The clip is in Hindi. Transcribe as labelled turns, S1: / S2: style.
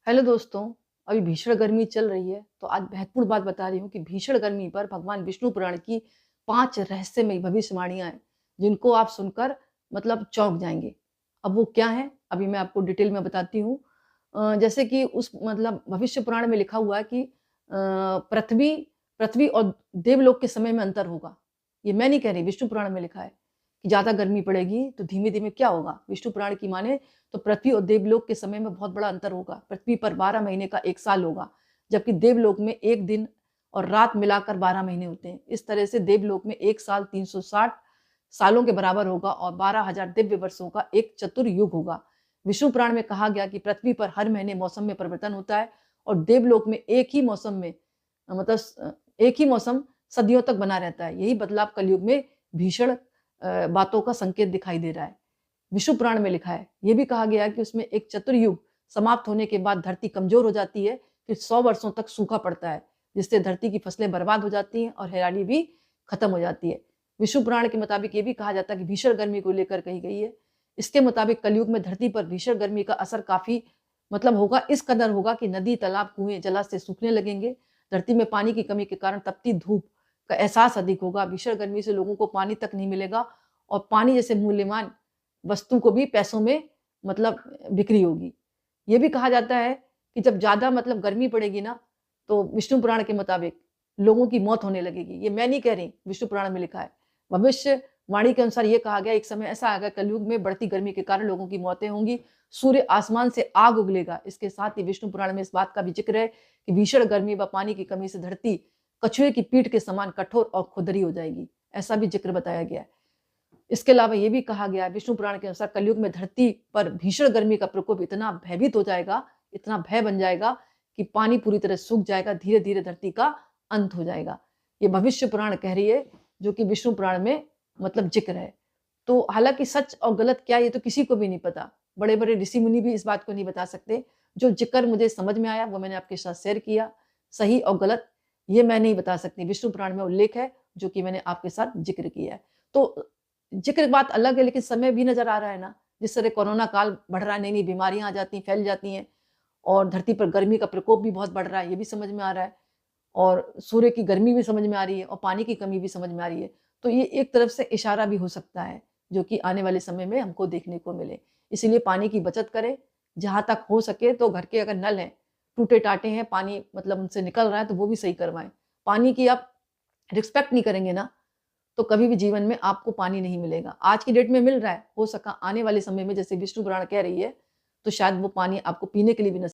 S1: हेलो दोस्तों, अभी भीषण गर्मी चल रही है, तो आज महत्वपूर्ण बात बता रही हूँ कि भीषण गर्मी पर भगवान विष्णु पुराण की 5 रहस्यमयी भविष्यवाणियाँ हैं, जिनको आप सुनकर मतलब चौंक जाएँगे। अब वो क्या हैं? अभी मैं आपको डिटेल में बताती हूँ। जैसे कि उस मतलब भविष्य पुराण में लिखा हुआ है कि पृथ्वी पृथ्वी और देवलोक के समय में अंतर होगा। ये मैं नहीं कह रही, विष्णु पुराण में लिखा है कि ज़्यादा गर्मी पड़ेगी, तो धीमे-धीमे क्या होगा? विष्णु पुराण की माने तो पृथ्वी और देवलोक के समय में बहुत बड़ा अंतर होगा। पृथ्वी पर 12 महीने का 1 साल होगा, जबकि देवलोक में 1 दिन और रात मिलाकर 12 महीने होते हैं। इस तरह से देवलोक में 1 साल 360 सालों के बराबर होगा और 12,000 दिव्य वर्षों का एक चतुर्युग होगा। विष्णु पुराण में कहा गया कि पृथ्वी पर हर महीने मौसम में परिवर्तन होता है और देवलोक में एक ही मौसम में एक ही मौसम सदियों तक बना रहता है। यही बदलाव कलयुग में भीषण बातों का संकेत दिखाई दे रहा है। विष्णु पुराण में लिखा है। ये भी कहा गया है कि उसमें एक चतुर्युग समाप्त होने के बाद धरती कमजोर हो जाती है, फिर 100 वर्षों तक सूखा पड़ता है, जिससे धरती की फसलें बर्बाद हो जाती हैं और हरियाली भी खत्म हो जाती है। विष्णु पुराण के मुताबिक ये भी कहा जाता है कि भीषण गर्मी को लेकर कही गई है। इसके मुताबिक कलयुग में धरती पर भीषण गर्मी का असर काफ़ी मतलब होगा, इस कदर होगा कि नदी, तालाब, कुएँ, जलाशय सूखने लगेंगे। धरती में पानी की कमी के कारण तपती धूप का एहसास अधिक होगा। भीषण गर्मी से लोगों को पानी तक नहीं मिलेगा और पानी जैसे मूल्यवान वस्तु को भी पैसों में मतलब बिक्री होगी। ये भी कहा जाता है कि जब ज़्यादा मतलब गर्मी पड़ेगी ना, तो विष्णु पुराण के मुताबिक लोगों की मौत होने लगेगी। ये मैं नहीं कह रही, विष्णु पुराण में लिखा है। भविष्यवाणी के अनुसार ये कहा गया, एक समय ऐसा आएगा कलयुग में बढ़ती गर्मी के कारण लोगों की मौतें होंगी, सूर्य आसमान से आग उगलेगा। इसके साथ ही विष्णु पुराण में इस बात का भी ज़िक्र है कि भीषण गर्मी व पानी की कमी से धरती कछुए की पीठ के समान कठोर और खुरदरी हो जाएगी। ऐसा भी ज़िक्र बताया गया है। इसके अलावा ये भी कहा गया है विष्णु पुराण के अनुसार कलयुग में धरती पर भीषण गर्मी का प्रकोप इतना भयभीत हो जाएगा, इतना भय बन जाएगा कि पानी पूरी तरह सूख जाएगा, धीरे-धीरे धरती का अंत हो जाएगा। ये भविष्य पुराण कह रही है, जो कि विष्णु पुराण में मतलब ज़िक्र है। तो हालाँकि सच और गलत क्या है ये तो किसी को भी नहीं पता। बड़े-बड़े ऋषि-मुनि भी इस बात को नहीं बता सकते। जो ज़िक्र मुझे समझ में आया वो मैंने आपके साथ शेयर किया। सही और गलत ये मैं नहीं बता सकती। विष्णु पुराण में उल्लेख है, जो कि मैंने आपके साथ ज़िक्र किया है। तो ज़िक्र बात अलग है, लेकिन समय भी नज़र आ रहा है ना, जिस तरह कोरोना काल बढ़ रहा है, नई-नई बीमारियाँ आ जाती हैं, फैल जाती हैं और धरती पर गर्मी का प्रकोप भी बहुत बढ़ रहा है, ये भी समझ में आ रहा है और सूर्य की गर्मी भी समझ में आ रही है और पानी की कमी भी समझ में आ रही है। तो ये एक तरफ से इशारा भी हो सकता है, जो कि आने वाले समय में हमको देखने को मिले। इसीलिए पानी की बचत करें, जहाँ तक हो सके तो घर के अगर नल हैं, टूटे-टाटे हैं, पानी मतलब उनसे निकल रहा है, तो वो भी सही करवाएँ। पानी की आप रिस्पेक्ट नहीं करेंगे ना, तो कभी भी जीवन में आपको पानी नहीं मिलेगा। आज की डेट में मिल रहा है, हो सका आने वाले समय में जैसे विष्णु पुराण कह रही है, तो शायद वो पानी आपको पीने के लिए भी नसीब